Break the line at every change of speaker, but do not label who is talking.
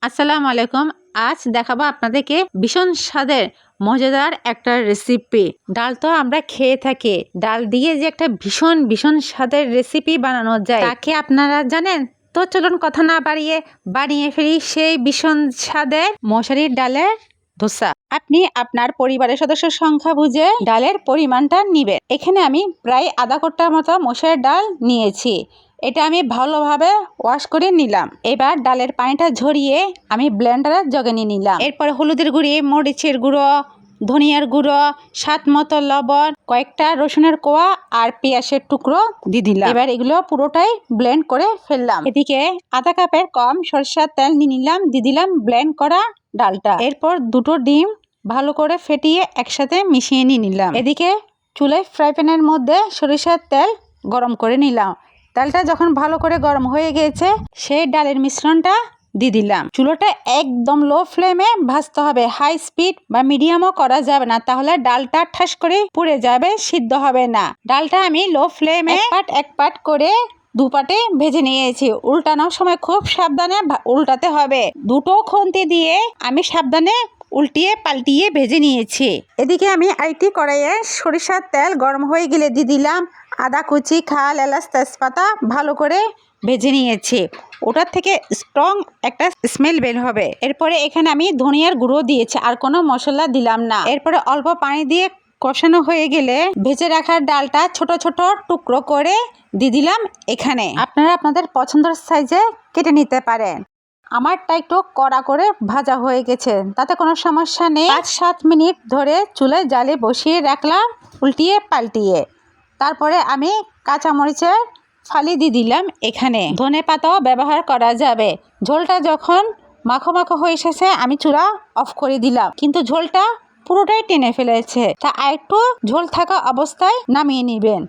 আসসালামু আলাইকুম। আজ দেখাবো আপনাদেরকে ভীষণ স্বাদের মজাদার একটা রেসিপি। ডাল তো আমরা খেয়ে থাকি, ডাল দিয়ে যে একটা ভীষণ ভীষণ স্বাদের রেসিপি বানানো যায় তা কি আপনারা জানেন? তো চলুন কথা না বাড়িয়ে বানিয়ে ফেলি সেই ভীষণ স্বাদের মশারির ডালের ধোসা। আপনি আপনার পরিবারের সদস্যের সংখ্যা বুঝে ডালের পরিমাণটা নিবেন। এখানে আমি প্রায় আধা কোটার মতো মসুরের ডাল নিয়েছি। এটা আমি ভালোভাবে ওয়াশ করে নিলাম। এবার ডালের পানিটা ঝরিয়ে আমি ব্লেন্ডারে জগে নিয়ে নিলাম। এরপর হলুদের গুঁড়ি, মরিচের গুঁড়ো, ধনিয়ার গুঁড়ো, স্বাদ মতো লবণ, কয়েকটা রসুনের কোয়া আর পেঁয়াজের টুকরো দিয়ে দিলাম। এবার এগুলো পুরোটাই ব্লেন্ড করে ফেললাম। এদিকে আধা কাপের কম সরিষার তেল নিয়ে নিলাম, দিয়ে দিলাম ব্লেন্ড করা ডালটা। এরপর দুটো ডিম ভালো করে ফেটিয়ে একসাথে মিশিয়ে নিয়ে নিলাম। এদিকে চুলায় ফ্রাই প্যানের মধ্যে সরিষার তেল গরম করে নিলাম। তেলটা যখন ভালো করে গরম হয়ে গিয়েছে সেই ডালের মিশ্রণটা দিয়ে দিলাম। চুলোটা একদম লো ফ্লেমে ভাজতে হবে, হাই স্পিড বা মিডিয়ামও করা যাবে না, তাহলে ডালটা ঠাস করে পুড়ে যাবে, সিদ্ধ হবে না। ডালটা আমি লো ফ্লেমে এক পাট করে দুপাটে ভেজে নিয়েছি। উল্টানোর সময় খুব সাবধানে উল্টাতে হবে। দুটো খুন্তি দিয়ে আমি সাবধানে উল্টিয়ে পাল্টিয়ে ভেজে নিয়েছি। এদিকে আমি আরেকটি কড়াইয়ে সরিষার তেল গরম হয়ে গেলে দিয়ে দিলাম আদা কুচি, খাল, এলাচ, তেজপাতা ভালো করে ভেজে নিয়েছি। ওটার থেকে স্ট্রং একটা স্মেল বের হবে। এরপরে এখানে আমি ধনিয়ার গুঁড়ো দিয়েছি, আর কোনো মশলা দিলাম না। এরপরে অল্প পানি দিয়ে কষানো হয়ে গেলে ভেজে রাখার ডালটা ছোট ছোট টুকরো করে দিয়ে দিলাম এখানে। আপনারা আপনাদের পছন্দের সাইজে কেটে নিতে পারেন। আমারটা একটু কড়া করে ভাজা হয়ে গেছে, তাতে কোনো সমস্যা নেই। 5-7 মিনিট ধরে চুলায় জালে বসিয়ে রাখলাম উল্টিয়ে পাল্টিয়ে। তারপরে আমি কাঁচামরিচের ফালি দিয়ে দিলাম এখানে। ধনেপাতাও ব্যবহার করা যাবে। ঝোলটা যখন মাখো মাখো হয়ে এসেছে আমি চুলা অফ করে দিলাম, কিন্তু ঝোলটা পুরোটাই টেনে ফেলেছে, তা আরেকটু ঝোল থাকা অবস্থায় নামিয়ে নেবেন।